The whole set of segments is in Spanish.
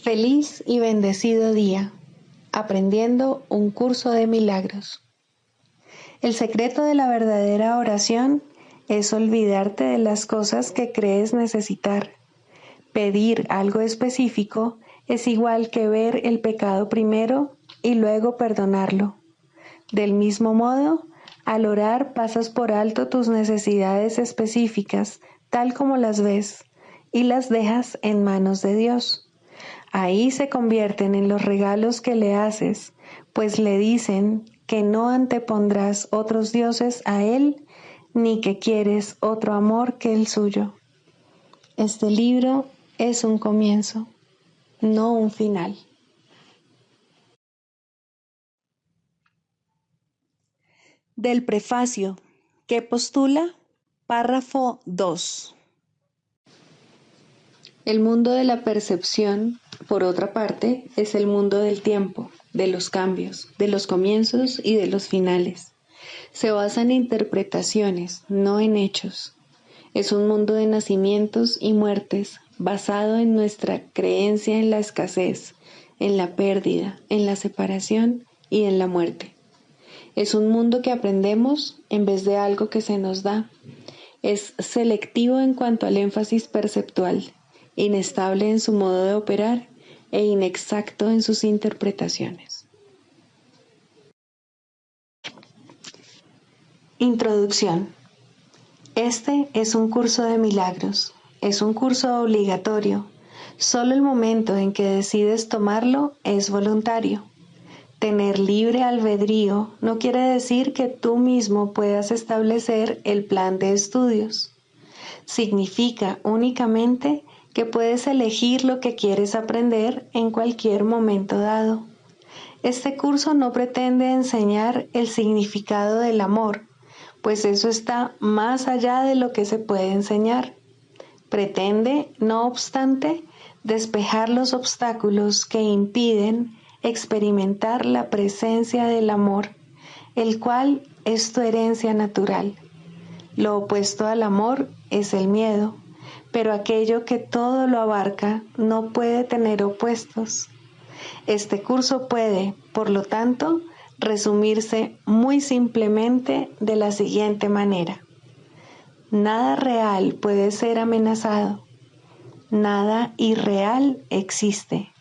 Feliz y bendecido día, aprendiendo un curso de milagros. El secreto de la verdadera oración es olvidarte de las cosas que crees necesitar. Pedir algo específico es igual que ver el pecado primero y luego perdonarlo. Del mismo modo, al orar pasas por alto tus necesidades específicas, tal como las ves, y las dejas en manos de Dios. Ahí se convierten en los regalos que le haces, pues le dicen que no antepondrás otros dioses a Él, ni que quieres otro amor que el suyo. Este libro es un comienzo, no un final. Del prefacio, que postula, párrafo 2. El mundo de la percepción, por otra parte, es el mundo del tiempo, de los cambios, de los comienzos y de los finales. Se basa en interpretaciones, no en hechos. Es un mundo de nacimientos y muertes, basado en nuestra creencia en la escasez, en la pérdida, en la separación y en la muerte. Es un mundo que aprendemos en vez de algo que se nos da. Es selectivo en cuanto al énfasis perceptual, inestable en su modo de operar e inexacto en sus interpretaciones. Introducción. Este es un curso de milagros. Es un curso obligatorio. Solo el momento en que decides tomarlo es voluntario. Tener libre albedrío no quiere decir que tú mismo puedas establecer el plan de estudios. Significa únicamente que puedes elegir lo que quieres aprender en cualquier momento dado. Este curso no pretende enseñar el significado del amor, pues eso está más allá de lo que se puede enseñar. Pretende, no obstante, despejar los obstáculos que impiden experimentar la presencia del amor, el cual es tu herencia natural. Lo opuesto al amor es el miedo, pero aquello que todo lo abarca no puede tener opuestos. Este curso puede, por lo tanto, resumirse muy simplemente de la siguiente manera. Nada real puede ser amenazado. Nada irreal existe.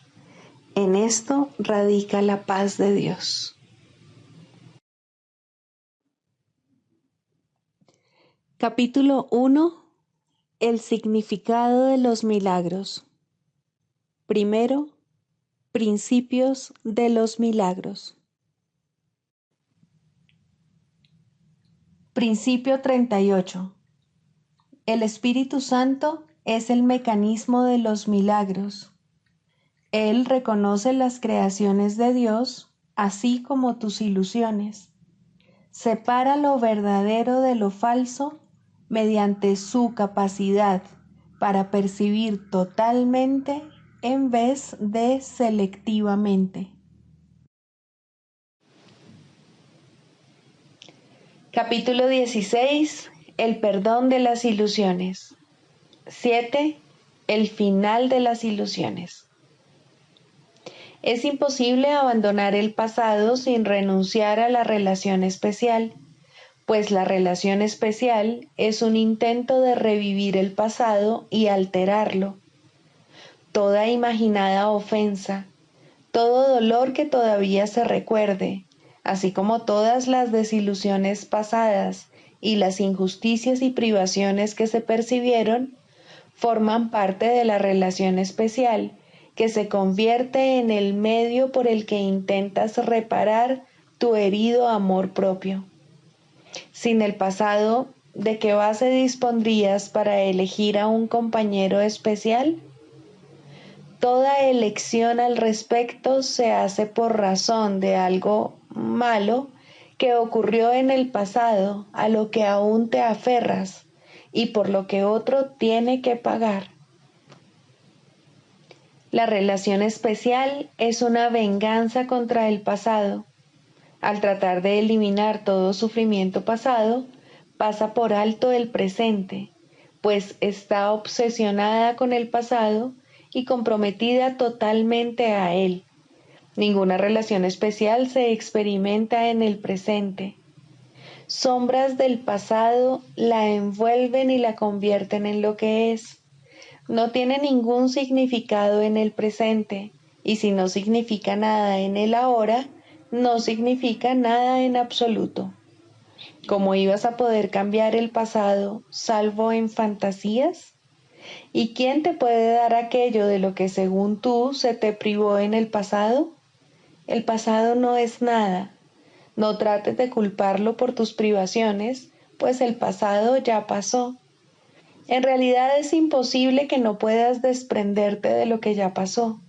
En esto radica la paz de Dios. Capítulo 1. El significado de los milagros. Primero, principios de los milagros. Principio 38. El Espíritu Santo es el mecanismo de los milagros. Él reconoce las creaciones de Dios, así como tus ilusiones. Separa lo verdadero de lo falso mediante su capacidad para percibir totalmente en vez de selectivamente. Capítulo 16. El perdón de las ilusiones. 7. El final de las ilusiones. Es imposible abandonar el pasado sin renunciar a la relación especial, pues la relación especial es un intento de revivir el pasado y alterarlo. Toda imaginada ofensa, todo dolor que todavía se recuerde, así como todas las desilusiones pasadas y las injusticias y privaciones que se percibieron, forman parte de la relación especial, que se convierte en el medio por el que intentas reparar tu herido amor propio. Sin el pasado, ¿de qué base dispondrías para elegir a un compañero especial? Toda elección al respecto se hace por razón de algo malo que ocurrió en el pasado, a lo que aún te aferras y por lo que otro tiene que pagar. La relación especial es una venganza contra el pasado. Al tratar de eliminar todo sufrimiento pasado, pasa por alto el presente, pues está obsesionada con el pasado y comprometida totalmente a Él. Ninguna relación especial se experimenta en el presente. Sombras del pasado la envuelven y la convierten en lo que es. No tiene ningún significado en el presente, y si no significa nada en el ahora, no significa nada en absoluto. ¿Cómo ibas a poder cambiar el pasado salvo en fantasías? ¿Y quién te puede dar aquello de lo que según tú se te privó en el pasado? El pasado no es nada. No trates de culparlo por tus privaciones, pues el pasado ya pasó. En realidad es imposible que no puedas desprenderte de lo que ya pasó.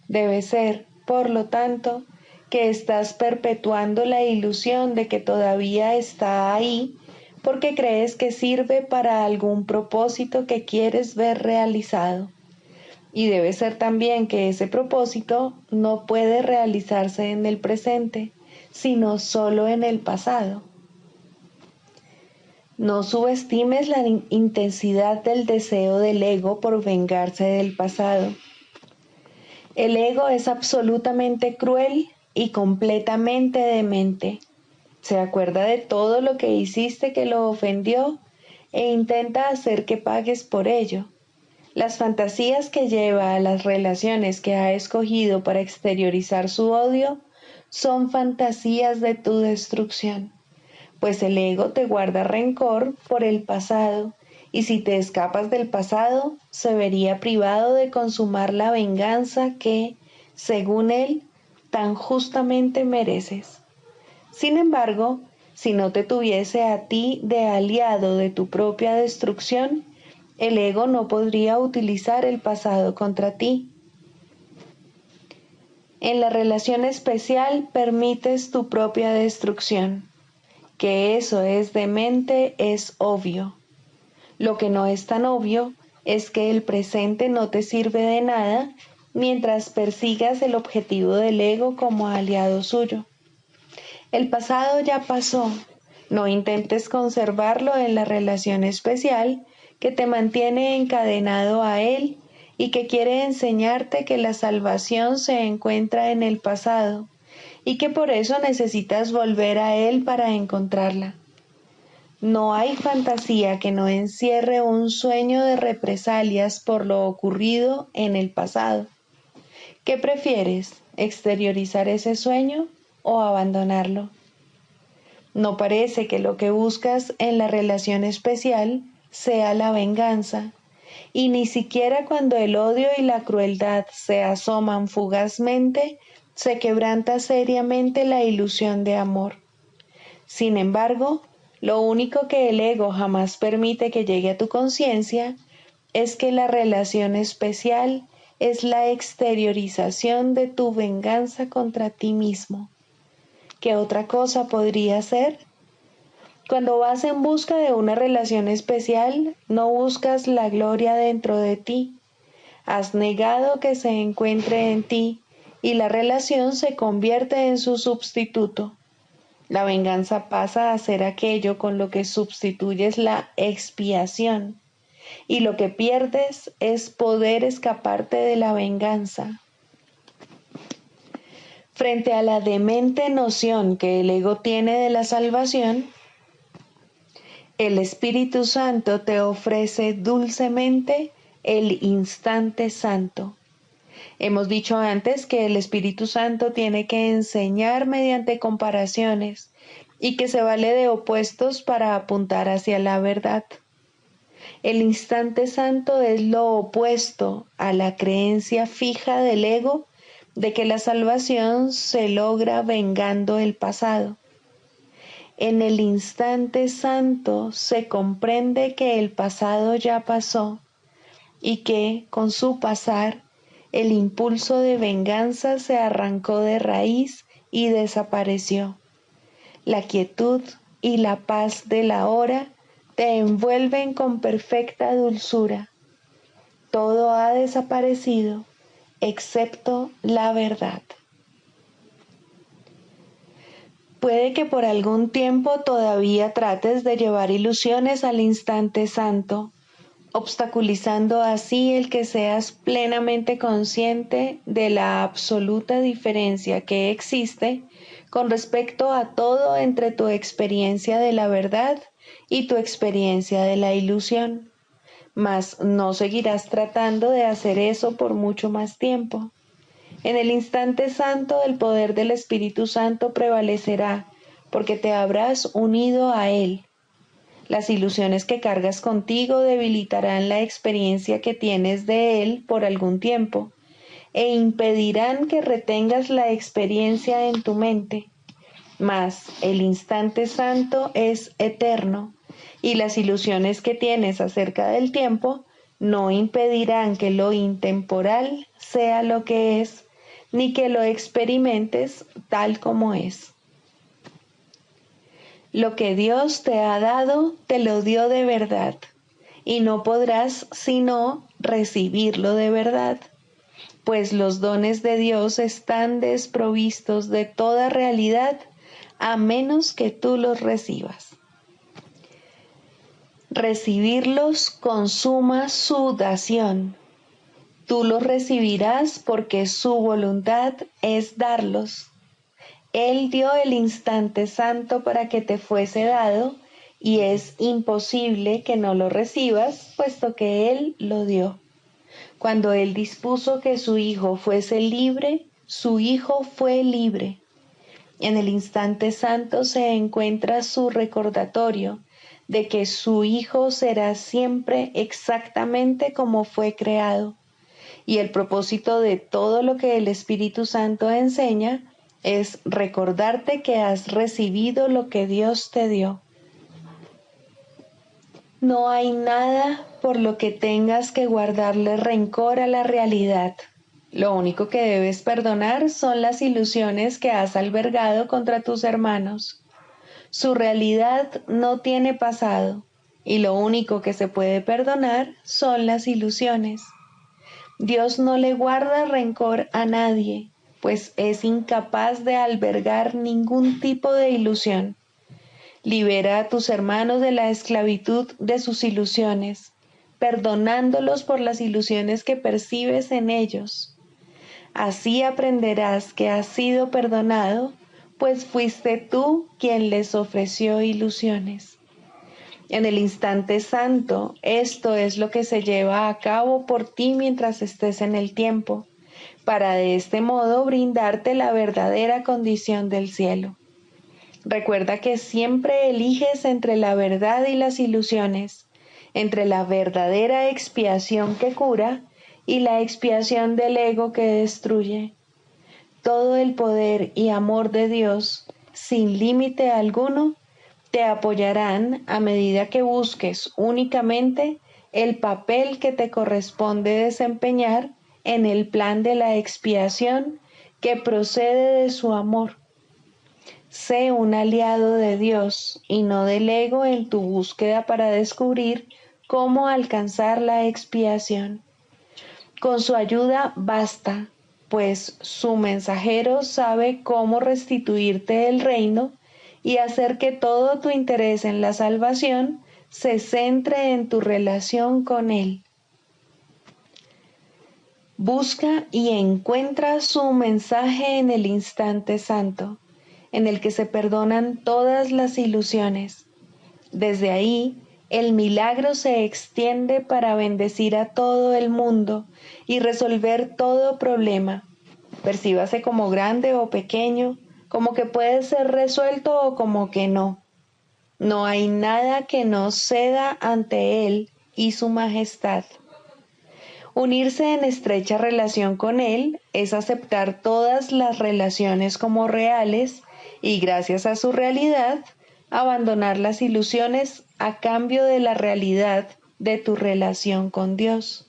Debe ser, por lo tanto, que estás perpetuando la ilusión de que todavía está ahí porque crees que sirve para algún propósito que quieres ver realizado. Y debe ser también que ese propósito no puede realizarse en el presente, sino solo en el pasado. No subestimes la intensidad del deseo del ego por vengarse del pasado. El ego es absolutamente cruel y completamente demente. Se acuerda de todo lo que hiciste que lo ofendió e intenta hacer que pagues por ello. Las fantasías que lleva a las relaciones que ha escogido para exteriorizar su odio son fantasías de tu destrucción, pues el ego te guarda rencor por el pasado, y si te escapas del pasado, se vería privado de consumar la venganza que, según él, tan justamente mereces. Sin embargo, si no te tuviese a ti de aliado de tu propia destrucción, el ego no podría utilizar el pasado contra ti. En la relación especial permites tu propia destrucción. Que eso es demente es obvio. Lo que no es tan obvio es que el presente no te sirve de nada mientras persigas el objetivo del ego como aliado suyo. El pasado ya pasó. No intentes conservarlo en la relación especial que te mantiene encadenado a él y que quiere enseñarte que la salvación se encuentra en el pasado y que por eso necesitas volver a él para encontrarla. No hay fantasía que no encierre un sueño de represalias por lo ocurrido en el pasado. ¿Qué prefieres, exteriorizar ese sueño o abandonarlo? No parece que lo que buscas en la relación especial sea la venganza, y ni siquiera cuando el odio y la crueldad se asoman fugazmente, se quebranta seriamente la ilusión de amor. Sin embargo, lo único que el ego jamás permite que llegue a tu conciencia es que la relación especial es la exteriorización de tu venganza contra ti mismo. ¿Qué otra cosa podría ser? Cuando vas en busca de una relación especial, no buscas la gloria dentro de ti. Has negado que se encuentre en ti y la relación se convierte en su sustituto. La venganza pasa a ser aquello con lo que sustituyes la expiación, y lo que pierdes es poder escaparte de la venganza. Frente a la demente noción que el ego tiene de la salvación, el Espíritu Santo te ofrece dulcemente el instante santo. Hemos dicho antes que el Espíritu Santo tiene que enseñar mediante comparaciones y que se vale de opuestos para apuntar hacia la verdad. El instante santo es lo opuesto a la creencia fija del ego de que la salvación se logra vengando el pasado. En el instante santo se comprende que el pasado ya pasó y que, con su pasar, el impulso de venganza se arrancó de raíz y desapareció. La quietud y la paz de la hora te envuelven con perfecta dulzura. Todo ha desaparecido, excepto la verdad. Puede que por algún tiempo todavía trates de llevar ilusiones al instante santo, obstaculizando así el que seas plenamente consciente de la absoluta diferencia que existe con respecto a todo entre tu experiencia de la verdad y tu experiencia de la ilusión. Mas no seguirás tratando de hacer eso por mucho más tiempo. En el instante santo el poder del Espíritu Santo prevalecerá, porque te habrás unido a Él. Las ilusiones que cargas contigo debilitarán la experiencia que tienes de Él por algún tiempo, e impedirán que retengas la experiencia en tu mente. Mas el instante santo es eterno, y las ilusiones que tienes acerca del tiempo no impedirán que lo intemporal sea lo que es, ni que lo experimentes tal como es. Lo que Dios te ha dado, te lo dio de verdad, y no podrás sino recibirlo de verdad, pues los dones de Dios están desprovistos de toda realidad, a menos que tú los recibas. Recibirlos consuma su dación. Tú los recibirás porque su voluntad es darlos. Él dio el instante santo para que te fuese dado, y es imposible que no lo recibas, puesto que Él lo dio. Cuando Él dispuso que su Hijo fuese libre, su Hijo fue libre. En el instante santo se encuentra su recordatorio de que su Hijo será siempre exactamente como fue creado. Y el propósito de todo lo que el Espíritu Santo enseña es recordarte que has recibido lo que Dios te dio. No hay nada por lo que tengas que guardarle rencor a la realidad. Lo único que debes perdonar son las ilusiones que has albergado contra tus hermanos. Su realidad no tiene pasado, y lo único que se puede perdonar son las ilusiones. Dios no le guarda rencor a nadie, pues es incapaz de albergar ningún tipo de ilusión. Libera a tus hermanos de la esclavitud de sus ilusiones, perdonándolos por las ilusiones que percibes en ellos. Así aprenderás que has sido perdonado, pues fuiste tú quien les ofreció ilusiones. En el instante santo, esto es lo que se lleva a cabo por ti mientras estés en el tiempo, para de este modo brindarte la verdadera condición del cielo. Recuerda que siempre eliges entre la verdad y las ilusiones, entre la verdadera expiación que cura y la expiación del ego que destruye. Todo el poder y amor de Dios, sin límite alguno, te apoyarán a medida que busques únicamente el papel que te corresponde desempeñar en el plan de la expiación que procede de su amor. Sé un aliado de Dios y no del ego en tu búsqueda para descubrir cómo alcanzar la expiación. Con su ayuda basta, pues su mensajero sabe cómo restituirte el reino y hacer que todo tu interés en la salvación se centre en tu relación con Él. Busca y encuentra su mensaje en el instante santo, en el que se perdonan todas las ilusiones. Desde ahí, el milagro se extiende para bendecir a todo el mundo y resolver todo problema, percíbase como grande o pequeño, como que puede ser resuelto o como que no. No hay nada que no ceda ante Él y su majestad. Unirse en estrecha relación con Él es aceptar todas las relaciones como reales y, gracias a su realidad, abandonar las ilusiones a cambio de la realidad de tu relación con Dios.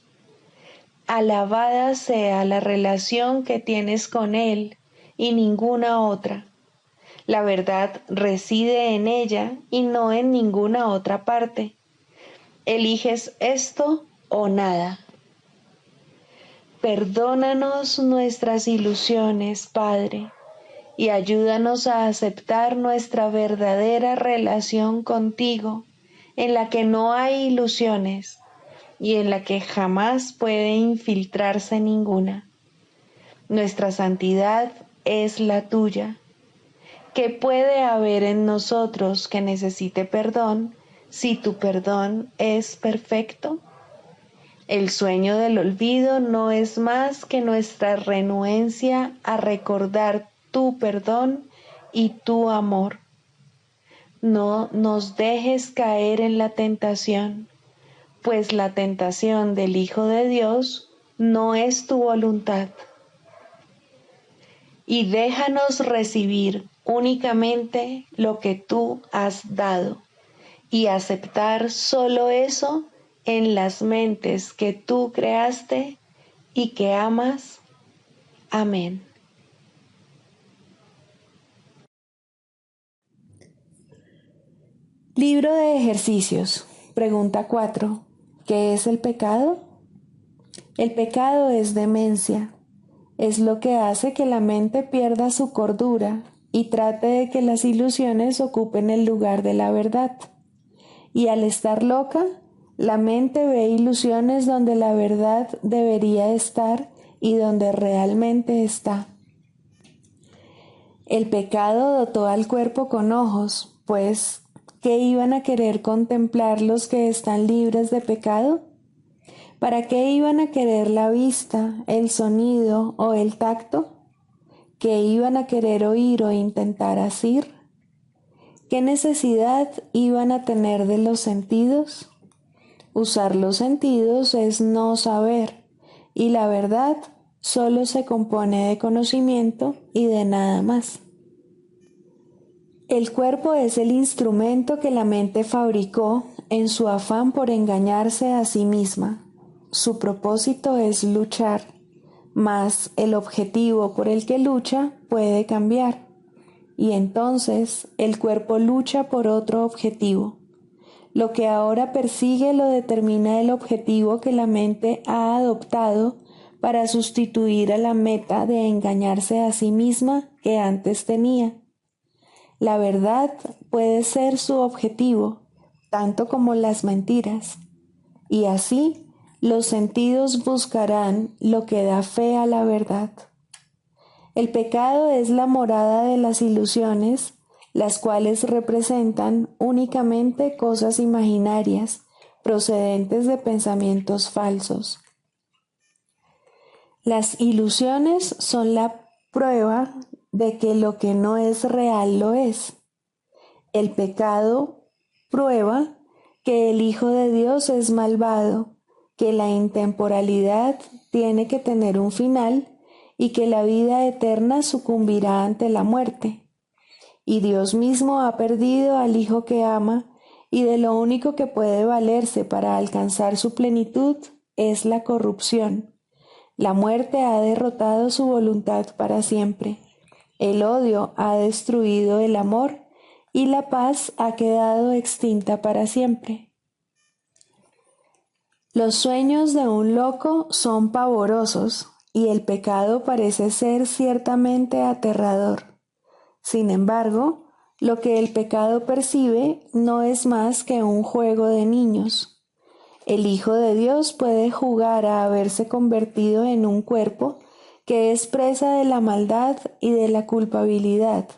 Alabada sea la relación que tienes con Él y ninguna otra. La verdad reside en ella y no en ninguna otra parte. Eliges esto o nada. Perdónanos nuestras ilusiones, Padre, y ayúdanos a aceptar nuestra verdadera relación contigo, en la que no hay ilusiones, y en la que jamás puede infiltrarse ninguna. Nuestra santidad es la tuya. ¿Qué puede haber en nosotros que necesite perdón si tu perdón es perfecto? El sueño del olvido no es más que nuestra renuencia a recordar tu perdón y tu amor. No nos dejes caer en la tentación, pues la tentación del Hijo de Dios no es tu voluntad. Y déjanos recibir únicamente lo que tú has dado y aceptar solo eso en las mentes que tú creaste y que amas. Amén. Libro de ejercicios. Pregunta 4. ¿Qué es el pecado? El pecado es demencia. Es lo que hace que la mente pierda su cordura y trate de que las ilusiones ocupen el lugar de la verdad. Y al estar loca, la mente ve ilusiones donde la verdad debería estar y donde realmente está. El pecado dotó al cuerpo con ojos, pues, ¿qué iban a querer contemplar los que están libres de pecado? ¿Para qué iban a querer la vista, el sonido o el tacto? ¿Qué iban a querer oír o intentar asir? ¿Qué necesidad iban a tener de los sentidos? Usar los sentidos es no saber, y la verdad solo se compone de conocimiento y de nada más. El cuerpo es el instrumento que la mente fabricó en su afán por engañarse a sí misma. Su propósito es luchar, mas el objetivo por el que lucha puede cambiar, y entonces el cuerpo lucha por otro objetivo. Lo que ahora persigue lo determina el objetivo que la mente ha adoptado para sustituir a la meta de engañarse a sí misma que antes tenía. La verdad puede ser su objetivo, tanto como las mentiras, y así los sentidos buscarán lo que da fe a la verdad. El pecado es la morada de las ilusiones, las cuales representan únicamente cosas imaginarias, procedentes de pensamientos falsos. Las ilusiones son la prueba de que lo que no es real lo es. El pecado prueba que el Hijo de Dios es malvado, que la intemporalidad tiene que tener un final y que la vida eterna sucumbirá ante la muerte. Y Dios mismo ha perdido al Hijo que ama, y de lo único que puede valerse para alcanzar su plenitud es la corrupción. La muerte ha derrotado su voluntad para siempre. El odio ha destruido el amor y la paz ha quedado extinta para siempre. Los sueños de un loco son pavorosos y el pecado parece ser ciertamente aterrador. Sin embargo, lo que el pecado percibe no es más que un juego de niños. El Hijo de Dios puede jugar a haberse convertido en un cuerpo que es presa de la maldad y de la culpabilidad,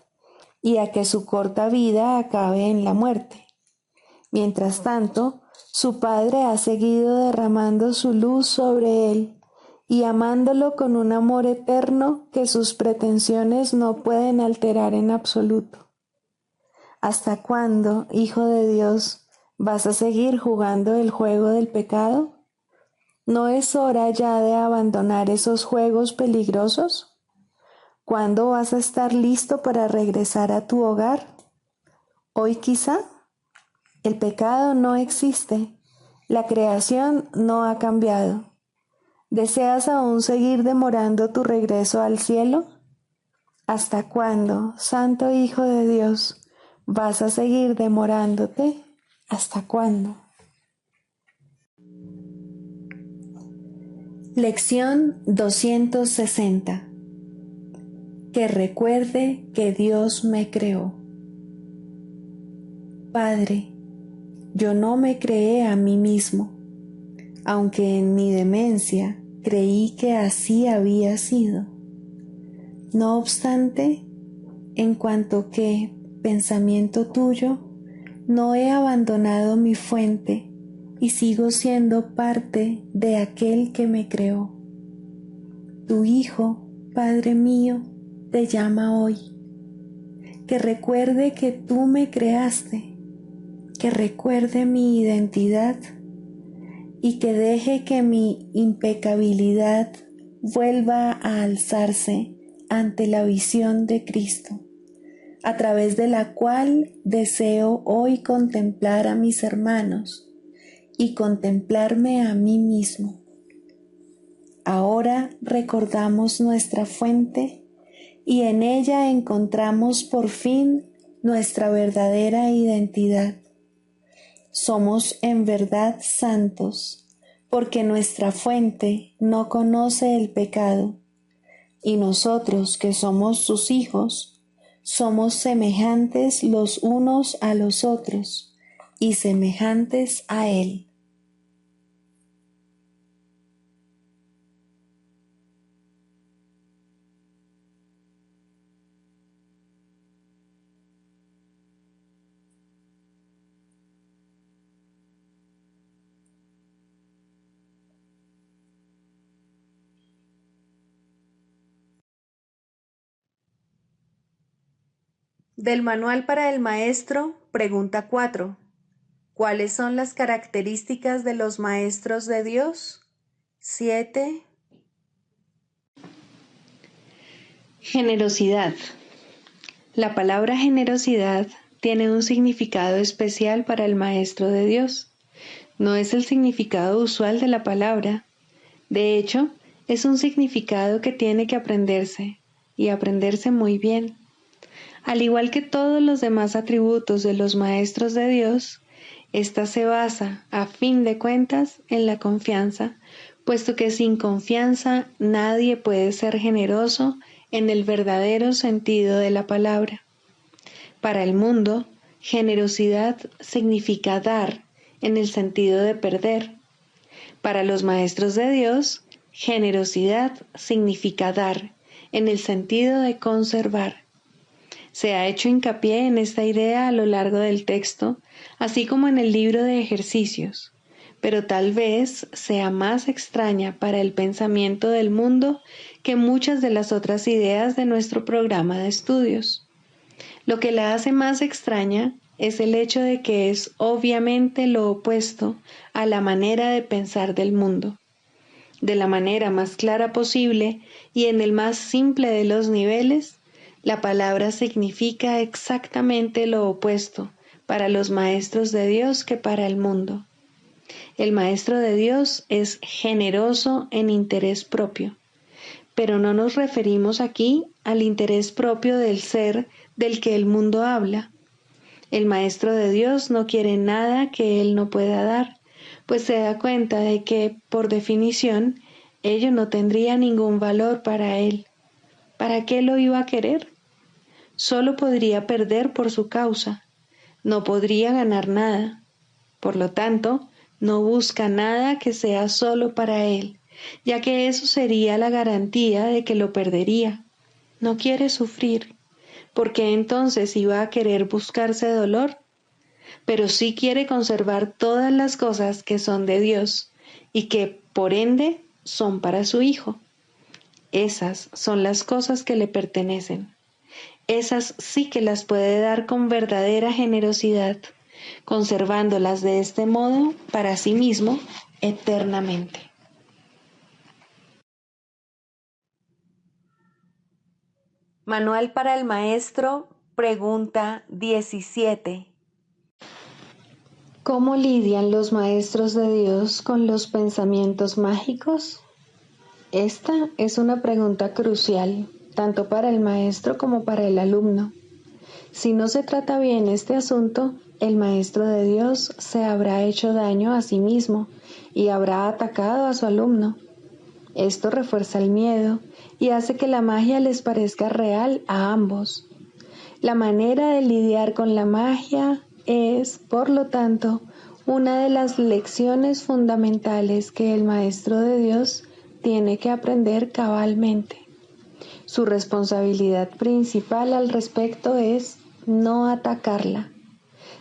y a que su corta vida acabe en la muerte. Mientras tanto, su Padre ha seguido derramando su luz sobre él y amándolo con un amor eterno que sus pretensiones no pueden alterar en absoluto. ¿Hasta cuándo, Hijo de Dios, vas a seguir jugando el juego del pecado? ¿No es hora ya de abandonar esos juegos peligrosos? ¿Cuándo vas a estar listo para regresar a tu hogar? ¿Hoy quizá? El pecado no existe. La creación no ha cambiado. ¿Deseas aún seguir demorando tu regreso al cielo? ¿Hasta cuándo, Santo Hijo de Dios, vas a seguir demorándote? ¿Hasta cuándo? Lección 260. Que recuerde que Dios me creó. Padre, yo no me creé a mí mismo. aunque en mi demencia creí que así había sido. No obstante, en cuanto que, pensamiento tuyo, no he abandonado mi fuente y sigo siendo parte de aquel que me creó. Tu Hijo, Padre mío, te llama hoy. Que recuerde que tú me creaste, que recuerde mi identidad y que deje que mi impecabilidad vuelva a alzarse ante la visión de Cristo, a través de la cual deseo hoy contemplar a mis hermanos y contemplarme a mí mismo. Ahora recordamos nuestra fuente y en ella encontramos por fin nuestra verdadera identidad. Somos en verdad santos, porque nuestra fuente no conoce el pecado, y nosotros que somos sus hijos, somos semejantes los unos a los otros y semejantes a Él. Del Manual para el Maestro, pregunta 4. ¿Cuáles son las características de los maestros de Dios? 7. Generosidad. La palabra generosidad tiene un significado especial para el Maestro de Dios. No es el significado usual de la palabra. De hecho, es un significado que tiene que aprenderse, y aprenderse muy bien. Al igual que todos los demás atributos de los maestros de Dios, esta se basa, a fin de cuentas, en la confianza, puesto que sin confianza nadie puede ser generoso en el verdadero sentido de la palabra. Para el mundo, generosidad significa dar en el sentido de perder. Para los maestros de Dios, generosidad significa dar en el sentido de conservar. Se ha hecho hincapié en esta idea a lo largo del texto, así como en el libro de ejercicios, pero tal vez sea más extraña para el pensamiento del mundo que muchas de las otras ideas de nuestro programa de estudios. Lo que la hace más extraña es el hecho de que es obviamente lo opuesto a la manera de pensar del mundo. De la manera más clara posible y en el más simple de los niveles, la palabra significa exactamente lo opuesto para los maestros de Dios que para el mundo. El maestro de Dios es generoso en interés propio, pero no nos referimos aquí al interés propio del ser del que el mundo habla. El maestro de Dios no quiere nada que él no pueda dar, pues se da cuenta de que, por definición, ello no tendría ningún valor para él. ¿Para qué lo iba a querer? Solo podría perder por su causa, no podría ganar nada. Por lo tanto, no busca nada que sea solo para él, ya que eso sería la garantía de que lo perdería. No quiere sufrir, porque entonces iba a querer buscarse dolor, pero sí quiere conservar todas las cosas que son de Dios y que, por ende, son para su Hijo. Esas son las cosas que le pertenecen. Esas sí que las puede dar con verdadera generosidad, conservándolas de este modo para sí mismo eternamente. Manual para el Maestro, pregunta 17. ¿Cómo lidian los maestros de Dios con los pensamientos mágicos? Esta es una pregunta crucial, tanto para el maestro como para el alumno. Si no se trata bien este asunto, el maestro de Dios se habrá hecho daño a sí mismo y habrá atacado a su alumno. Esto refuerza el miedo y hace que la magia les parezca real a ambos. La manera de lidiar con la magia es, por lo tanto, una de las lecciones fundamentales que el Maestro de Dios tiene que aprender cabalmente. Su responsabilidad principal al respecto es no atacarla.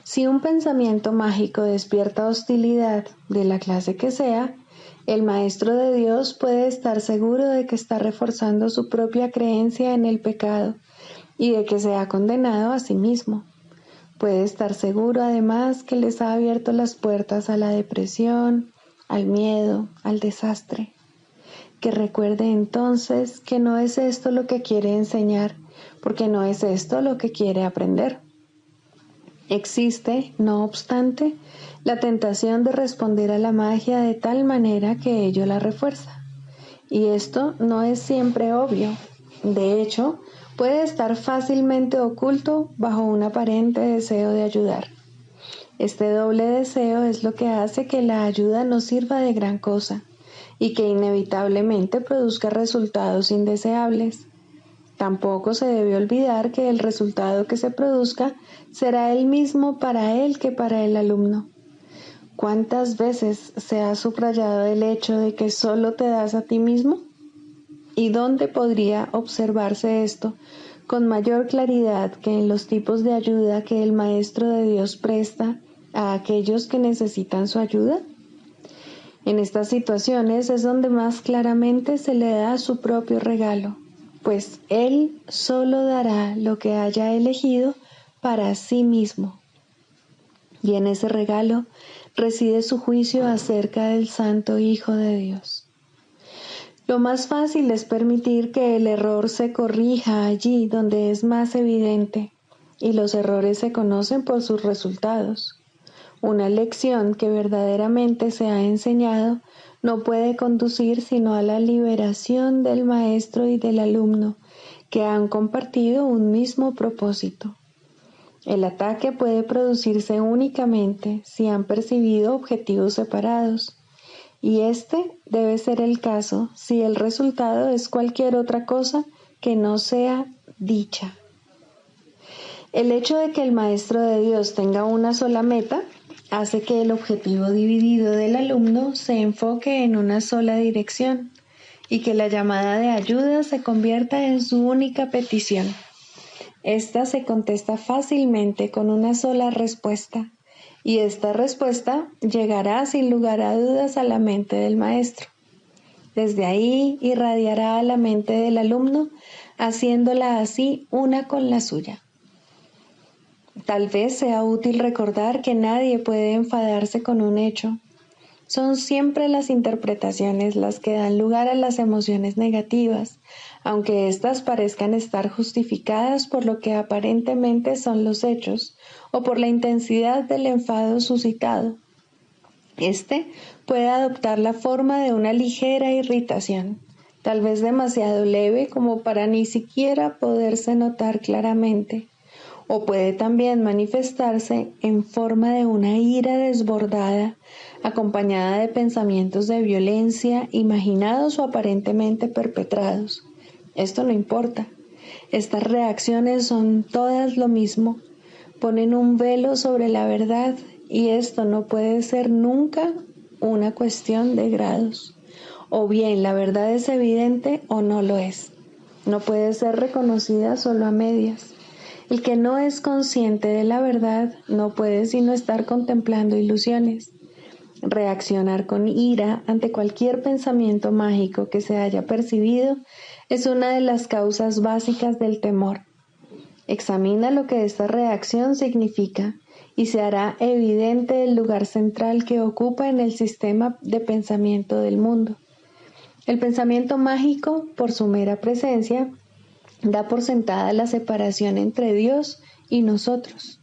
Si un pensamiento mágico despierta hostilidad, de la clase que sea, el Maestro de Dios puede estar seguro de que está reforzando su propia creencia en el pecado y de que se ha condenado a sí mismo. Puede estar seguro además que les ha abierto las puertas a la depresión, al miedo, al desastre. Que recuerde entonces que no es esto lo que quiere enseñar, porque no es esto lo que quiere aprender. Existe, no obstante, la tentación de responder a la magia de tal manera que ello la refuerza. Y esto no es siempre obvio. De hecho, puede estar fácilmente oculto bajo un aparente deseo de ayudar. Este doble deseo es lo que hace que la ayuda no sirva de gran cosa y que inevitablemente produzca resultados indeseables. Tampoco se debe olvidar que el resultado que se produzca será el mismo para él que para el alumno. ¿Cuántas veces se ha subrayado el hecho de que solo te das a ti mismo? ¿Y dónde podría observarse esto con mayor claridad que en los tipos de ayuda que el Maestro de Dios presta a aquellos que necesitan su ayuda? En estas situaciones es donde más claramente se le da su propio regalo, pues Él solo dará lo que haya elegido para sí mismo. Y en ese regalo reside su juicio acerca del Santo Hijo de Dios. Lo más fácil es permitir que el error se corrija allí donde es más evidente, y los errores se conocen por sus resultados. Una lección que verdaderamente se ha enseñado no puede conducir sino a la liberación del maestro y del alumno, que han compartido un mismo propósito. El ataque puede producirse únicamente si han percibido objetivos separados, y este debe ser el caso si el resultado es cualquier otra cosa que no sea dicha. El hecho de que el Maestro de Dios tenga una sola meta hace que el objetivo dividido del alumno se enfoque en una sola dirección y que la llamada de ayuda se convierta en su única petición. Esta se contesta fácilmente con una sola respuesta, y esta respuesta llegará sin lugar a dudas a la mente del maestro. Desde ahí irradiará a la mente del alumno, haciéndola así una con la suya. Tal vez sea útil recordar que nadie puede enfadarse con un hecho. Son siempre las interpretaciones las que dan lugar a las emociones negativas, aunque éstas parezcan estar justificadas por lo que aparentemente son los hechos o por la intensidad del enfado suscitado. Este puede adoptar la forma de una ligera irritación, tal vez demasiado leve como para ni siquiera poderse notar claramente, o puede también manifestarse en forma de una ira desbordada, acompañada de pensamientos de violencia imaginados o aparentemente perpetrados. Esto no importa. Estas reacciones son todas lo mismo. Ponen un velo sobre la verdad y esto no puede ser nunca una cuestión de grados. O bien la verdad es evidente o no lo es. No puede ser reconocida solo a medias. El que no es consciente de la verdad no puede sino estar contemplando ilusiones. Reaccionar con ira ante cualquier pensamiento mágico que se haya percibido es una de las causas básicas del temor. Examina lo que esta reacción significa y se hará evidente el lugar central que ocupa en el sistema de pensamiento del mundo. El pensamiento mágico, por su mera presencia, da por sentada la separación entre Dios y nosotros.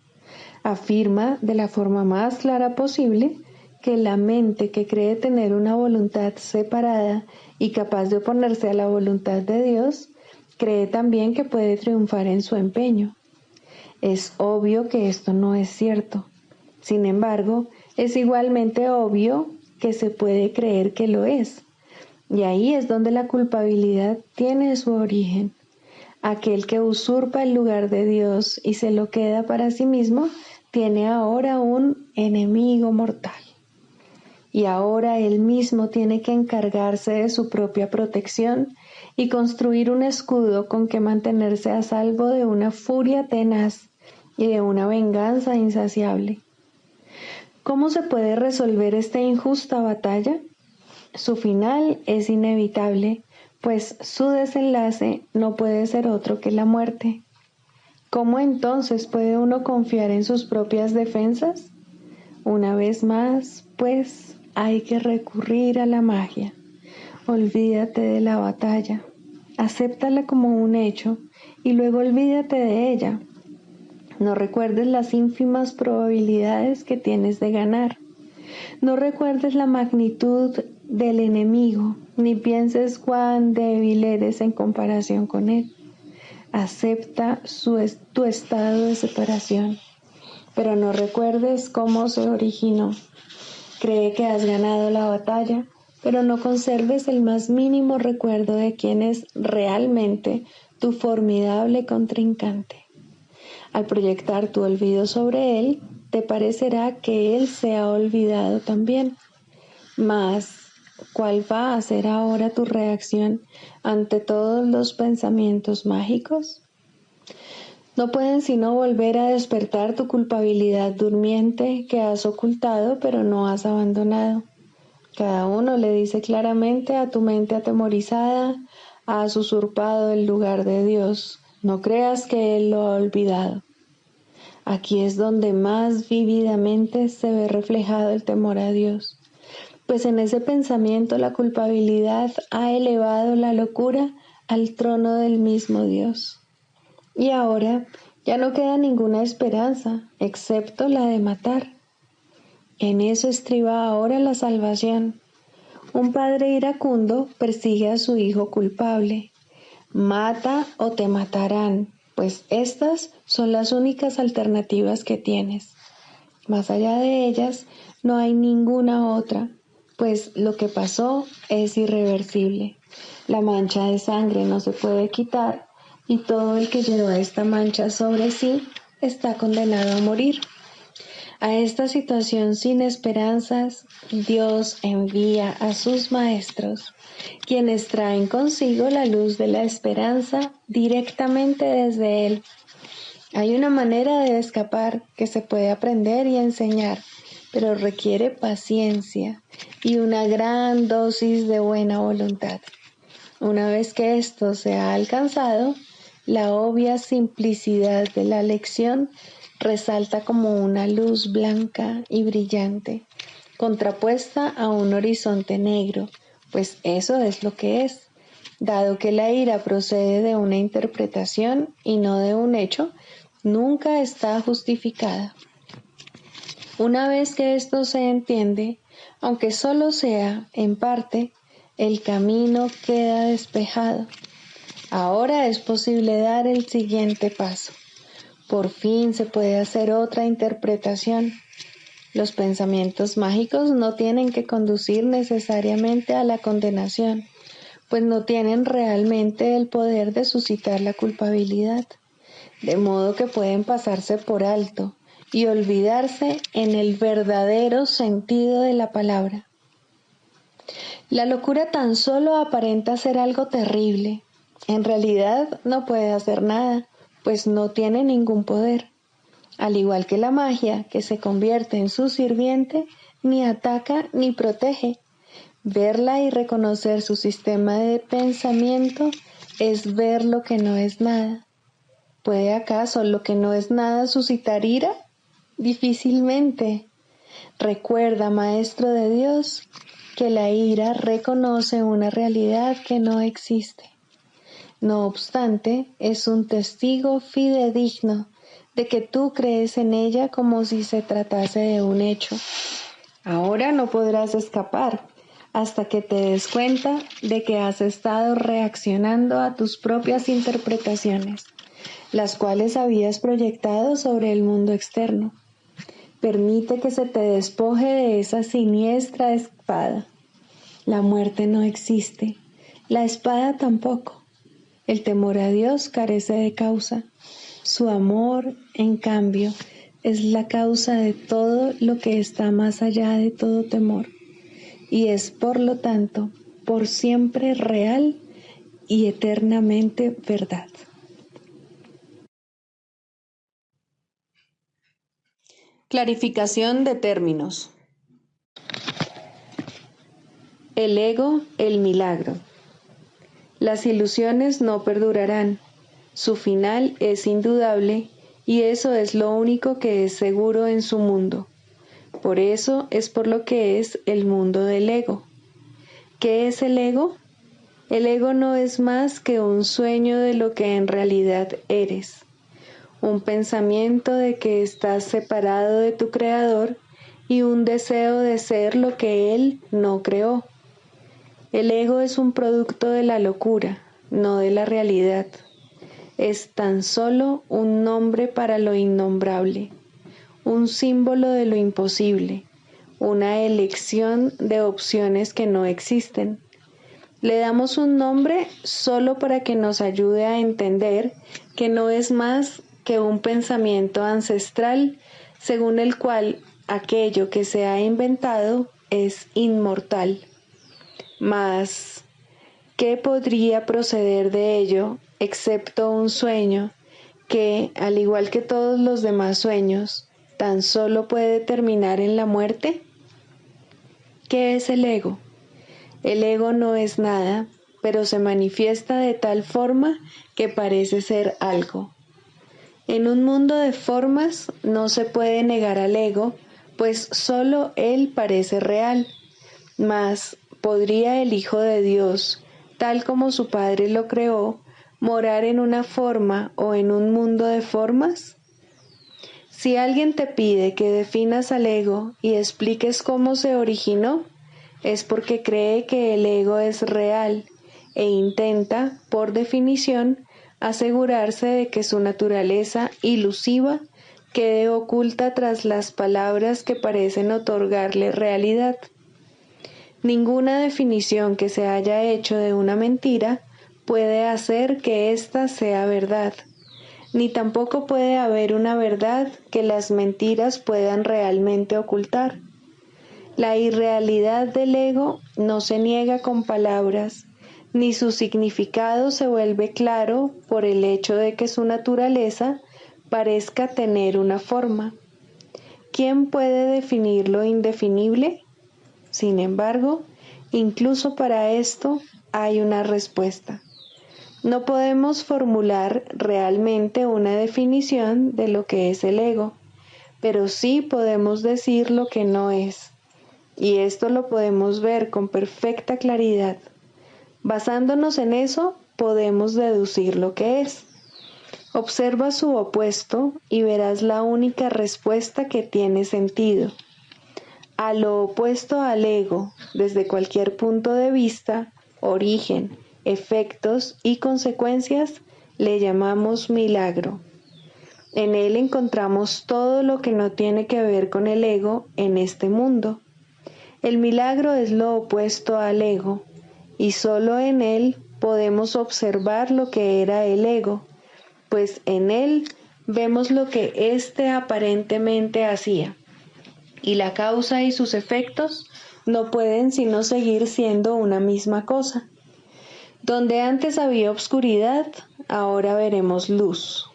Afirma de la forma más clara posible que la mente que cree tener una voluntad separada y capaz de oponerse a la voluntad de Dios, cree también que puede triunfar en su empeño. Es obvio que esto no es cierto. Sin embargo, es igualmente obvio que se puede creer que lo es. Y ahí es donde la culpabilidad tiene su origen. Aquel que usurpa el lugar de Dios y se lo queda para sí mismo, tiene ahora un enemigo mortal. Y ahora él mismo tiene que encargarse de su propia protección y construir un escudo con que mantenerse a salvo de una furia tenaz y de una venganza insaciable. ¿Cómo se puede resolver esta injusta batalla? Su final es inevitable, pues su desenlace no puede ser otro que la muerte. ¿Cómo entonces puede uno confiar en sus propias defensas? Una vez más, pues, hay que recurrir a la magia. Olvídate de la batalla, acéptala como un hecho y luego olvídate de ella. No recuerdes las ínfimas probabilidades que tienes de ganar. No recuerdes la magnitud del enemigo, ni pienses cuán débil eres en comparación con él. Acepta tu estado de separación, pero no recuerdes cómo se originó. Cree que has ganado la batalla, pero no conserves el más mínimo recuerdo de quién es realmente tu formidable contrincante. Al proyectar tu olvido sobre él, te parecerá que él se ha olvidado también. Mas, ¿cuál va a ser ahora tu reacción ante todos los pensamientos mágicos? No pueden sino volver a despertar tu culpabilidad durmiente que has ocultado pero no has abandonado. Cada uno le dice claramente a tu mente atemorizada: has usurpado el lugar de Dios, no creas que Él lo ha olvidado. Aquí es donde más vívidamente se ve reflejado el temor a Dios, pues en ese pensamiento la culpabilidad ha elevado la locura al trono del mismo Dios. Y ahora ya no queda ninguna esperanza, excepto la de matar. En eso estriba ahora la salvación. Un padre iracundo persigue a su hijo culpable. Mata o te matarán, pues estas son las únicas alternativas que tienes. Más allá de ellas, no hay ninguna otra, pues lo que pasó es irreversible. La mancha de sangre no se puede quitar, y todo el que lleva esta mancha sobre sí está condenado a morir. A esta situación sin esperanzas, Dios envía a sus maestros, quienes traen consigo la luz de la esperanza directamente desde Él. Hay una manera de escapar que se puede aprender y enseñar, pero requiere paciencia y una gran dosis de buena voluntad. Una vez que esto se ha alcanzado, la obvia simplicidad de la lección resalta como una luz blanca y brillante, contrapuesta a un horizonte negro, pues eso es lo que es. Dado que la ira procede de una interpretación y no de un hecho, nunca está justificada. Una vez que esto se entiende, aunque solo sea en parte, el camino queda despejado. Ahora es posible dar el siguiente paso. Por fin se puede hacer otra interpretación. Los pensamientos mágicos no tienen que conducir necesariamente a la condenación, pues no tienen realmente el poder de suscitar la culpabilidad, de modo que pueden pasarse por alto y olvidarse en el verdadero sentido de la palabra. La locura tan solo aparenta ser algo terrible. En realidad no puede hacer nada, pues no tiene ningún poder. Al igual que la magia, que se convierte en su sirviente, ni ataca ni protege. Verla y reconocer su sistema de pensamiento es ver lo que no es nada. ¿Puede acaso lo que no es nada suscitar ira? Difícilmente. Recuerda, Maestro de Dios, que la ira reconoce una realidad que no existe. No obstante, es un testigo fidedigno de que tú crees en ella como si se tratase de un hecho. Ahora no podrás escapar hasta que te des cuenta de que has estado reaccionando a tus propias interpretaciones, las cuales habías proyectado sobre el mundo externo. Permite que se te despoje de esa siniestra espada. La muerte no existe, la espada tampoco. El temor a Dios carece de causa. Su amor, en cambio, es la causa de todo lo que está más allá de todo temor y es por lo tanto por siempre real y eternamente verdad. Clarificación de términos. El ego, el milagro. Las ilusiones no perdurarán. Su final es indudable y eso es lo único que es seguro en su mundo. Por eso es por lo que es el mundo del ego. ¿Qué es el ego? El ego no es más que un sueño de lo que en realidad eres. Un pensamiento de que estás separado de tu creador y un deseo de ser lo que él no creó. El ego es un producto de la locura, no de la realidad. Es tan solo un nombre para lo innombrable, un símbolo de lo imposible, una elección de opciones que no existen. Le damos un nombre solo para que nos ayude a entender que no es más que un pensamiento ancestral según el cual aquello que se ha inventado es inmortal. Mas, ¿qué podría proceder de ello excepto un sueño que, al igual que todos los demás sueños, tan solo puede terminar en la muerte? ¿Qué es el ego? El ego no es nada, pero se manifiesta de tal forma que parece ser algo. En un mundo de formas no se puede negar al ego, pues solo él parece real. Mas, ¿podría el Hijo de Dios, tal como su Padre lo creó, morar en una forma o en un mundo de formas? Si alguien te pide que definas al ego y expliques cómo se originó, es porque cree que el ego es real e intenta, por definición, asegurarse de que su naturaleza ilusiva quede oculta tras las palabras que parecen otorgarle realidad. Ninguna definición que se haya hecho de una mentira puede hacer que ésta sea verdad, ni tampoco puede haber una verdad que las mentiras puedan realmente ocultar. La irrealidad del ego no se niega con palabras, ni su significado se vuelve claro por el hecho de que su naturaleza parezca tener una forma. ¿Quién puede definir lo indefinible? Sin embargo, incluso para esto hay una respuesta. No podemos formular realmente una definición de lo que es el ego, pero sí podemos decir lo que no es. Y esto lo podemos ver con perfecta claridad. Basándonos en eso, podemos deducir lo que es. Observa su opuesto y verás la única respuesta que tiene sentido. A lo opuesto al ego, desde cualquier punto de vista, origen, efectos y consecuencias, le llamamos milagro. En él encontramos todo lo que no tiene que ver con el ego en este mundo. El milagro es lo opuesto al ego, y solo en él podemos observar lo que era el ego, pues en él vemos lo que éste aparentemente hacía, y la causa y sus efectos no pueden sino seguir siendo una misma cosa. Donde antes había obscuridad, ahora veremos luz.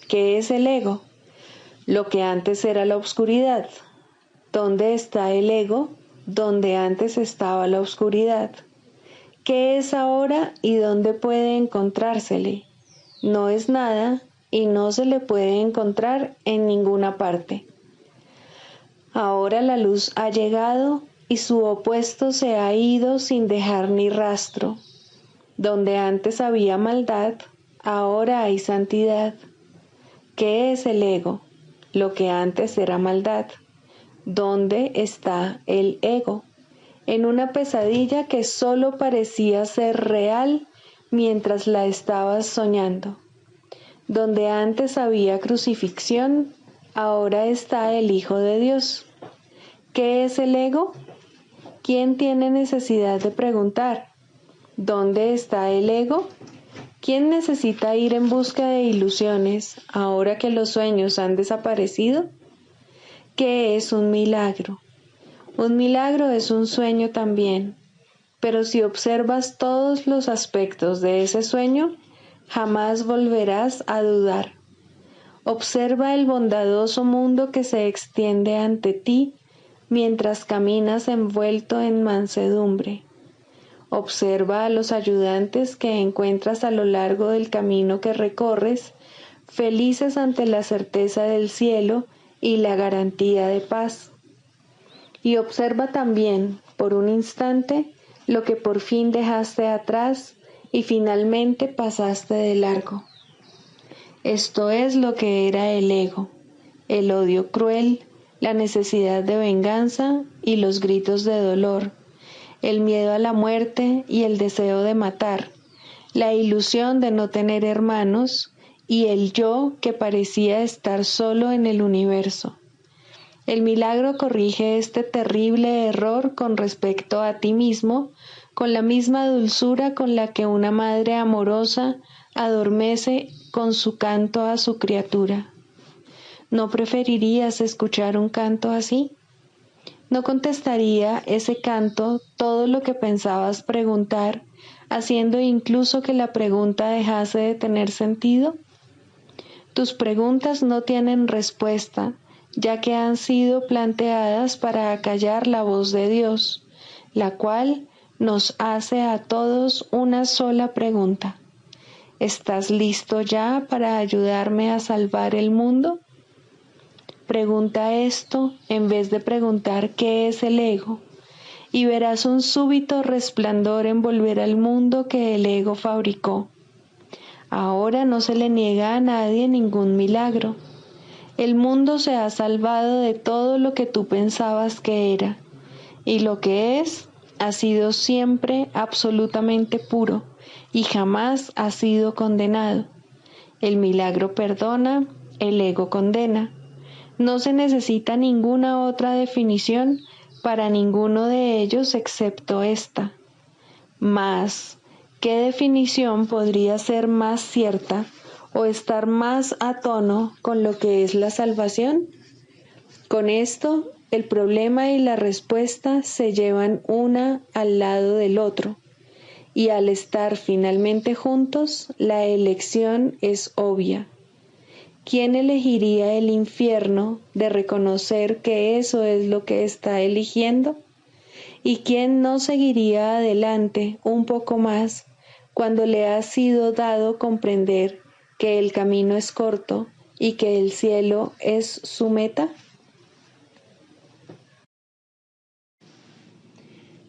¿Qué es el ego? Lo que antes era la obscuridad. ¿Dónde está el ego? Donde antes estaba la oscuridad. ¿Qué es ahora y dónde puede encontrársele? No es nada y no se le puede encontrar en ninguna parte. Ahora la luz ha llegado y su opuesto se ha ido sin dejar ni rastro. Donde antes había maldad, ahora hay santidad. ¿Qué es el ego? Lo que antes era maldad. ¿Dónde está el ego? En una pesadilla que solo parecía ser real mientras la estabas soñando. Donde antes había crucifixión, ahora está el Hijo de Dios. ¿Qué es el ego? ¿Quién tiene necesidad de preguntar? ¿Dónde está el ego? ¿Quién necesita ir en busca de ilusiones ahora que los sueños han desaparecido? ¿Qué es un milagro? Un milagro es un sueño también, pero si observas todos los aspectos de ese sueño, jamás volverás a dudar. Observa el bondadoso mundo que se extiende ante ti mientras caminas envuelto en mansedumbre. Observa a los ayudantes que encuentras a lo largo del camino que recorres, felices ante la certeza del cielo y la garantía de paz. Y observa también, por un instante, lo que por fin dejaste atrás y finalmente pasaste de largo. Esto es lo que era el ego, el odio cruel, la necesidad de venganza y los gritos de dolor, el miedo a la muerte y el deseo de matar, la ilusión de no tener hermanos y el yo que parecía estar solo en el universo. El milagro corrige este terrible error con respecto a ti mismo, con la misma dulzura con la que una madre amorosa adormece con su canto a su criatura. ¿No preferirías escuchar un canto así? ¿No contestaría ese canto todo lo que pensabas preguntar, haciendo incluso que la pregunta dejase de tener sentido? Tus preguntas no tienen respuesta, ya que han sido planteadas para acallar la voz de Dios, la cual nos hace a todos una sola pregunta. ¿Estás listo ya para ayudarme a salvar el mundo? Pregunta esto en vez de preguntar qué es el ego, y verás un súbito resplandor envolver al mundo que el ego fabricó. Ahora no se le niega a nadie ningún milagro. El mundo se ha salvado de todo lo que tú pensabas que era, y lo que es ha sido siempre absolutamente puro y jamás ha sido condenado. El milagro perdona, el ego condena. No se necesita ninguna otra definición para ninguno de ellos excepto esta. Mas, ¿qué definición podría ser más cierta o estar más a tono con lo que es la salvación? Con esto, el problema y la respuesta se llevan una al lado del otro, y al estar finalmente juntos, la elección es obvia. ¿Quién elegiría el infierno de reconocer que eso es lo que está eligiendo? ¿Y quién no seguiría adelante un poco más cuando le ha sido dado comprender que el camino es corto y que el cielo es su meta?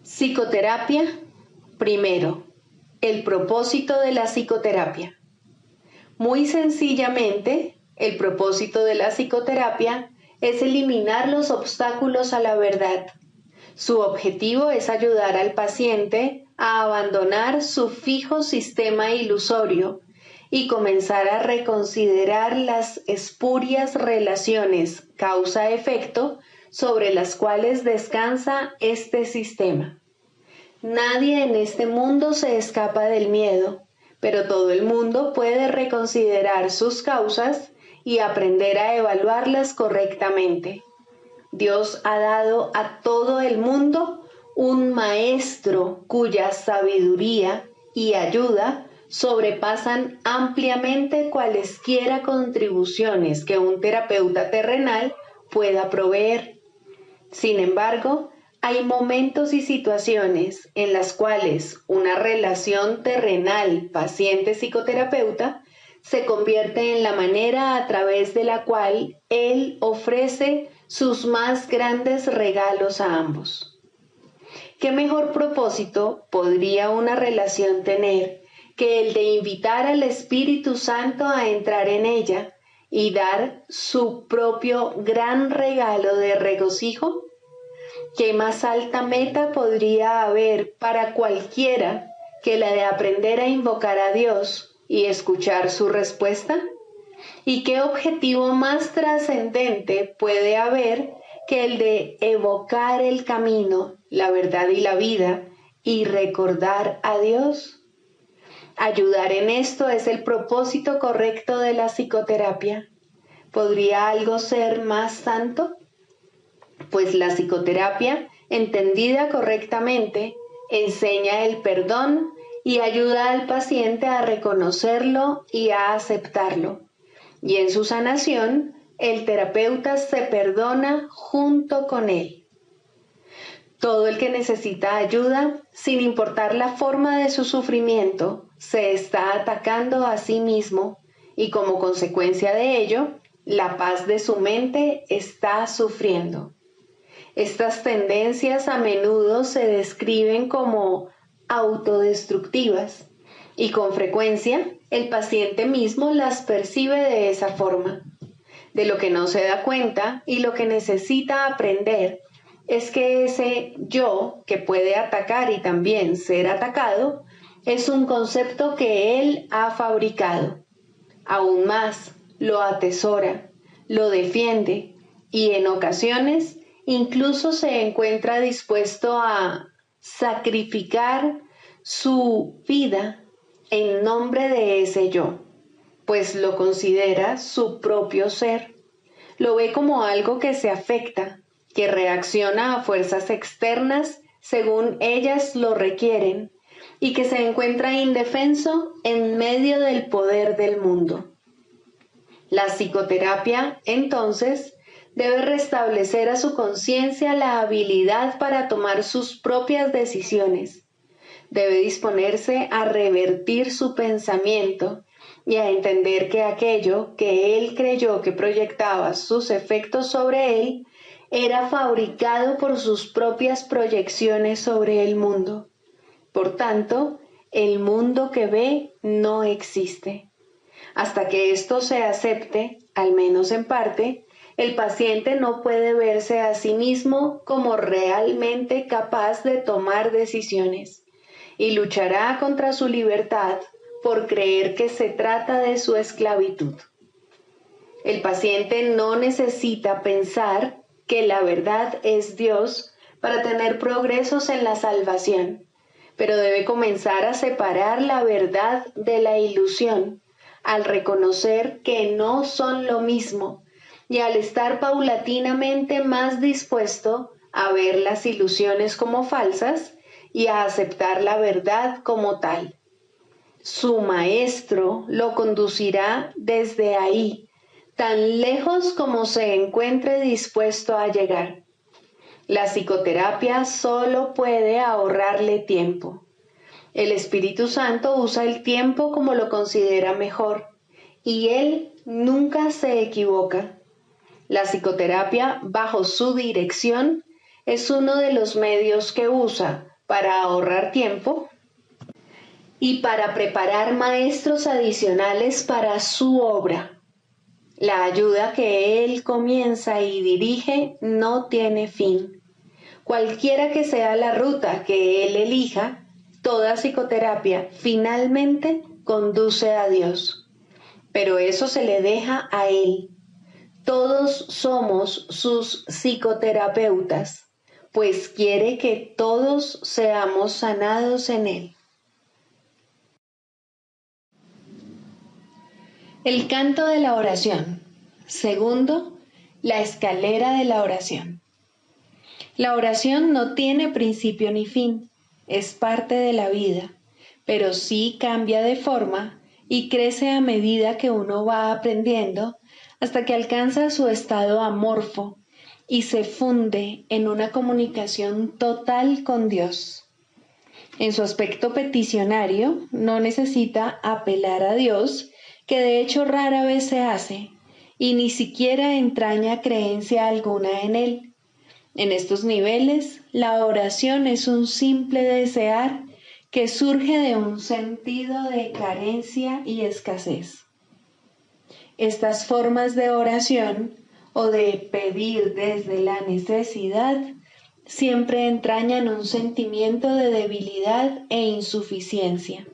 Psicoterapia. Primero, el propósito de la psicoterapia. Muy sencillamente, el propósito de la psicoterapia es eliminar los obstáculos a la verdad. Su objetivo es ayudar al paciente a abandonar su fijo sistema ilusorio y comenzar a reconsiderar las espurias relaciones causa-efecto sobre las cuales descansa este sistema. Nadie en este mundo se escapa del miedo, pero todo el mundo puede reconsiderar sus causas y aprender a evaluarlas correctamente. Dios ha dado a todo el mundo un maestro cuya sabiduría y ayuda sobrepasan ampliamente cualesquiera contribuciones que un terapeuta terrenal pueda proveer. Sin embargo, hay momentos y situaciones en las cuales una relación terrenal paciente-psicoterapeuta se convierte en la manera a través de la cual él ofrece sus más grandes regalos a ambos. ¿Qué mejor propósito podría una relación tener que el de invitar al Espíritu Santo a entrar en ella y dar su propio gran regalo de regocijo? ¿Qué más alta meta podría haber para cualquiera que la de aprender a invocar a Dios y escuchar su respuesta? ¿Y qué objetivo más trascendente puede haber que el de evocar el camino, la verdad y la vida y recordar a Dios? Ayudar en esto es el propósito correcto de la psicoterapia. ¿Podría algo ser más santo? Pues la psicoterapia, entendida correctamente, enseña el perdón y ayuda al paciente a reconocerlo y a aceptarlo. Y en su sanación, el terapeuta se perdona junto con él. Todo el que necesita ayuda, sin importar la forma de su sufrimiento, se está atacando a sí mismo y como consecuencia de ello, la paz de su mente está sufriendo. Estas tendencias a menudo se describen como autodestructivas y con frecuencia el paciente mismo las percibe de esa forma. De lo que no se da cuenta y lo que necesita aprender es que ese yo que puede atacar y también ser atacado es un concepto que él ha fabricado. Aún más, lo atesora, lo defiende y en ocasiones incluso se encuentra dispuesto a sacrificar su vida en nombre de ese yo, pues lo considera su propio ser. Lo ve como algo que se afecta, que reacciona a fuerzas externas según ellas lo requieren y que se encuentra indefenso en medio del poder del mundo. La psicoterapia, entonces, debe restablecer a su conciencia la habilidad para tomar sus propias decisiones. Debe disponerse a revertir su pensamiento y a entender que aquello que él creyó que proyectaba sus efectos sobre él era fabricado por sus propias proyecciones sobre el mundo. Por tanto, el mundo que ve no existe. Hasta que esto se acepte, al menos en parte, el paciente no puede verse a sí mismo como realmente capaz de tomar decisiones y luchará contra su libertad por creer que se trata de su esclavitud. El paciente no necesita pensar que la verdad es Dios para tener progresos en la salvación, pero debe comenzar a separar la verdad de la ilusión al reconocer que no son lo mismo y al estar paulatinamente más dispuesto a ver las ilusiones como falsas y a aceptar la verdad como tal. Su maestro lo conducirá desde ahí, tan lejos como se encuentre dispuesto a llegar. La psicoterapia solo puede ahorrarle tiempo. El Espíritu Santo usa el tiempo como lo considera mejor, y Él nunca se equivoca. La psicoterapia, bajo su dirección, es uno de los medios que usa para ahorrar tiempo y para preparar maestros adicionales para su obra. La ayuda que Él comienza y dirige no tiene fin. Cualquiera que sea la ruta que Él elija, toda psicoterapia finalmente conduce a Dios. Pero eso se le deja a Él. Todos somos sus psicoterapeutas, pues quiere que todos seamos sanados en Él. El canto de la oración. Segundo, la escalera de la oración. La oración no tiene principio ni fin, es parte de la vida, pero sí cambia de forma y crece a medida que uno va aprendiendo hasta que alcanza su estado amorfo y se funde en una comunicación total con Dios. En su aspecto peticionario, no necesita apelar a Dios, que de hecho rara vez se hace, y ni siquiera entraña creencia alguna en Él. En estos niveles, la oración es un simple desear que surge de un sentido de carencia y escasez. Estas formas de oración o de pedir desde la necesidad siempre entrañan un sentimiento de debilidad e insuficiencia.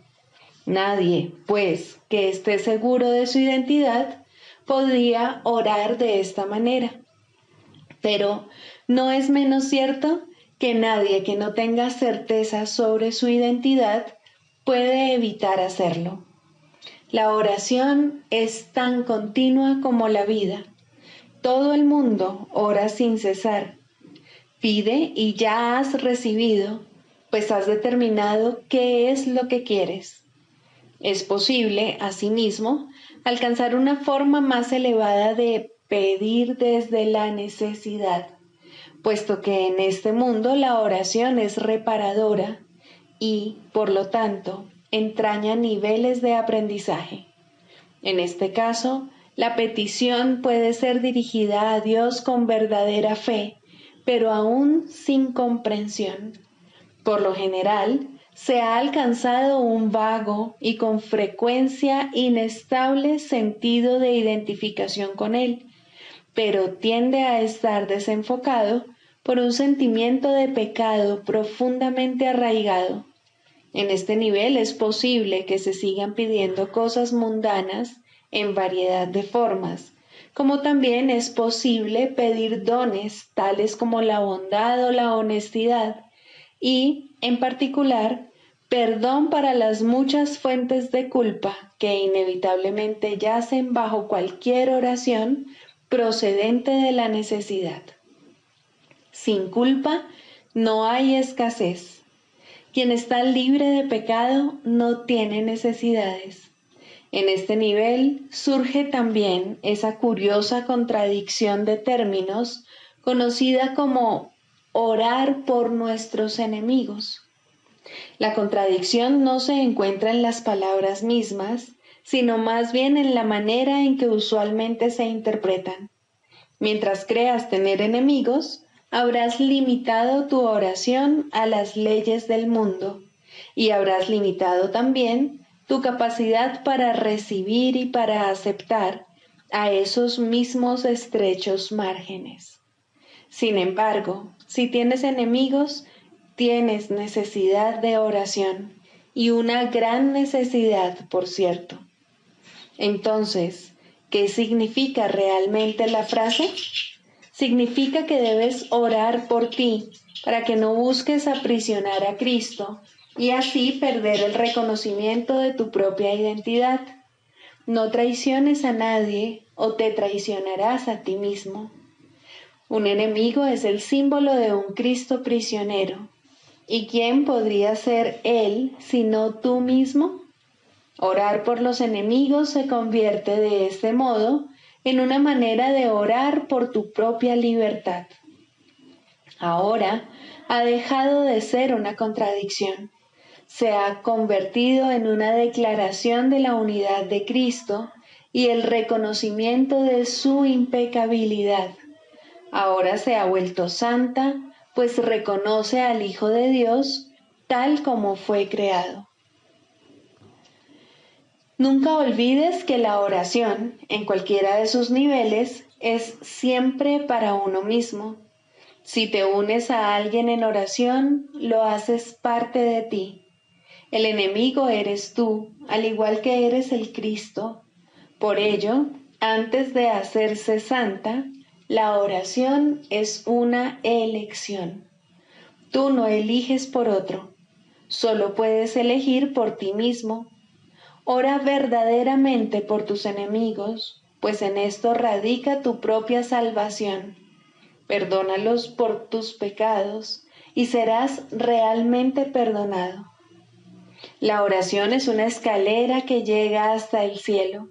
Nadie, pues, que esté seguro de su identidad, podría orar de esta manera. Pero no es menos cierto que nadie que no tenga certeza sobre su identidad puede evitar hacerlo. La oración es tan continua como la vida. Todo el mundo ora sin cesar. Pide y ya has recibido, pues has determinado qué es lo que quieres. Es posible, asimismo, alcanzar una forma más elevada de pedir desde la necesidad, puesto que en este mundo la oración es reparadora y, por lo tanto, entraña niveles de aprendizaje. En este caso, la petición puede ser dirigida a Dios con verdadera fe, pero aún sin comprensión. Por lo general, se ha alcanzado un vago y con frecuencia inestable sentido de identificación con Él, pero tiende a estar desenfocado por un sentimiento de pecado profundamente arraigado. En este nivel es posible que se sigan pidiendo cosas mundanas en variedad de formas, como también es posible pedir dones tales como la bondad o la honestidad y, en particular, perdón para las muchas fuentes de culpa que inevitablemente yacen bajo cualquier oración procedente de la necesidad. Sin culpa no hay escasez. Quien está libre de pecado no tiene necesidades. En este nivel surge también esa curiosa contradicción de términos conocida como orar por nuestros enemigos. La contradicción no se encuentra en las palabras mismas, sino más bien en la manera en que usualmente se interpretan. Mientras creas tener enemigos, habrás limitado tu oración a las leyes del mundo y habrás limitado también tu capacidad para recibir y para aceptar a esos mismos estrechos márgenes. Sin embargo, si tienes enemigos, tienes necesidad de oración y una gran necesidad, por cierto. Entonces, ¿qué significa realmente la frase? Significa que debes orar por ti para que no busques aprisionar a Cristo y así perder el reconocimiento de tu propia identidad. No traiciones a nadie o te traicionarás a ti mismo. Un enemigo es el símbolo de un Cristo prisionero. ¿Y quién podría ser él sino tú mismo? Orar por los enemigos se convierte de este modo en una manera de orar por tu propia libertad. Ahora ha dejado de ser una contradicción. Se ha convertido en una declaración de la unidad de Cristo y el reconocimiento de su impecabilidad. Ahora se ha vuelto santa, pues reconoce al Hijo de Dios tal como fue creado. Nunca olvides que la oración, en cualquiera de sus niveles, es siempre para uno mismo. Si te unes a alguien en oración, lo haces parte de ti. El enemigo eres tú, al igual que eres el Cristo. Por ello, antes de hacerse santa, la oración es una elección. Tú no eliges por otro, solo puedes elegir por ti mismo. Ora verdaderamente por tus enemigos, pues en esto radica tu propia salvación. Perdónalos por tus pecados y serás realmente perdonado. La oración es una escalera que llega hasta el cielo.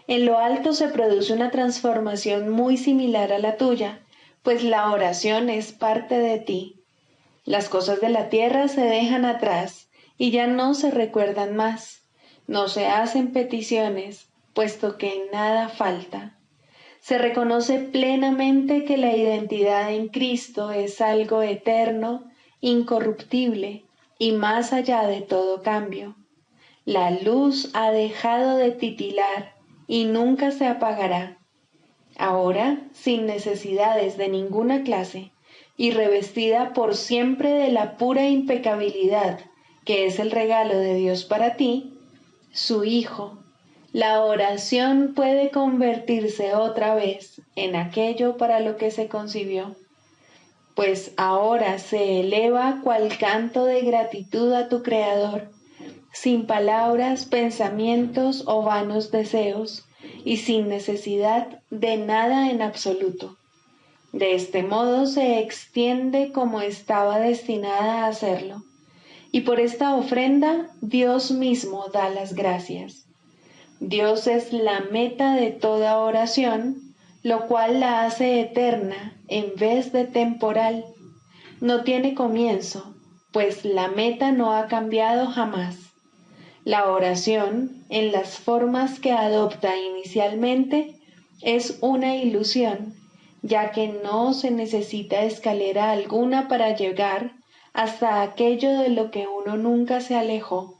En lo alto se produce una transformación muy similar a la tuya, pues la oración es parte de ti. Las cosas de la tierra se dejan atrás y ya no se recuerdan más. No se hacen peticiones, puesto que nada falta. Se reconoce plenamente que la identidad en Cristo es algo eterno, incorruptible y más allá de todo cambio. La luz ha dejado de titilar y nunca se apagará. Ahora, sin necesidades de ninguna clase y revestida por siempre de la pura impecabilidad que es el regalo de Dios para ti, su Hijo, la oración puede convertirse otra vez en aquello para lo que se concibió, pues ahora se eleva cual canto de gratitud a tu Creador, sin palabras, pensamientos o vanos deseos, y sin necesidad de nada en absoluto. De este modo se extiende como estaba destinada a hacerlo, y por esta ofrenda Dios mismo da las gracias. Dios es la meta de toda oración, lo cual la hace eterna en vez de temporal. No tiene comienzo, pues la meta no ha cambiado jamás. La oración, en las formas que adopta inicialmente, es una ilusión, ya que no se necesita escalera alguna para llegar hasta aquello de lo que uno nunca se alejó.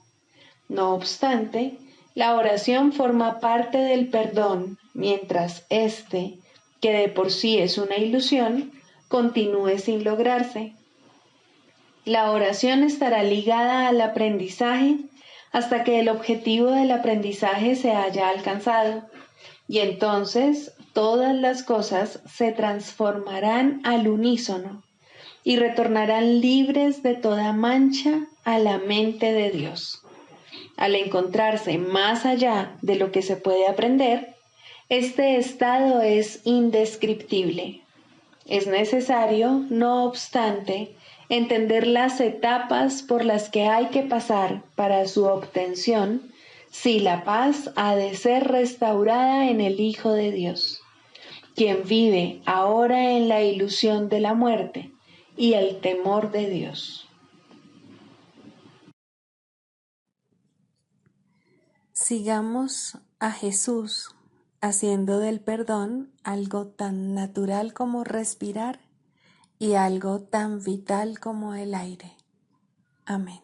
No obstante, la oración forma parte del perdón, mientras éste, que de por sí es una ilusión, continúe sin lograrse. La oración estará ligada al aprendizaje hasta que el objetivo del aprendizaje se haya alcanzado, y entonces todas las cosas se transformarán al unísono y retornarán libres de toda mancha a la mente de Dios. Al encontrarse más allá de lo que se puede aprender, este estado es indescriptible. Es necesario, no obstante, entender las etapas por las que hay que pasar para su obtención, si la paz ha de ser restaurada en el Hijo de Dios, quien vive ahora en la ilusión de la muerte y el temor de Dios. Sigamos a Jesús haciendo del perdón algo tan natural como respirar y algo tan vital como el aire. Amén.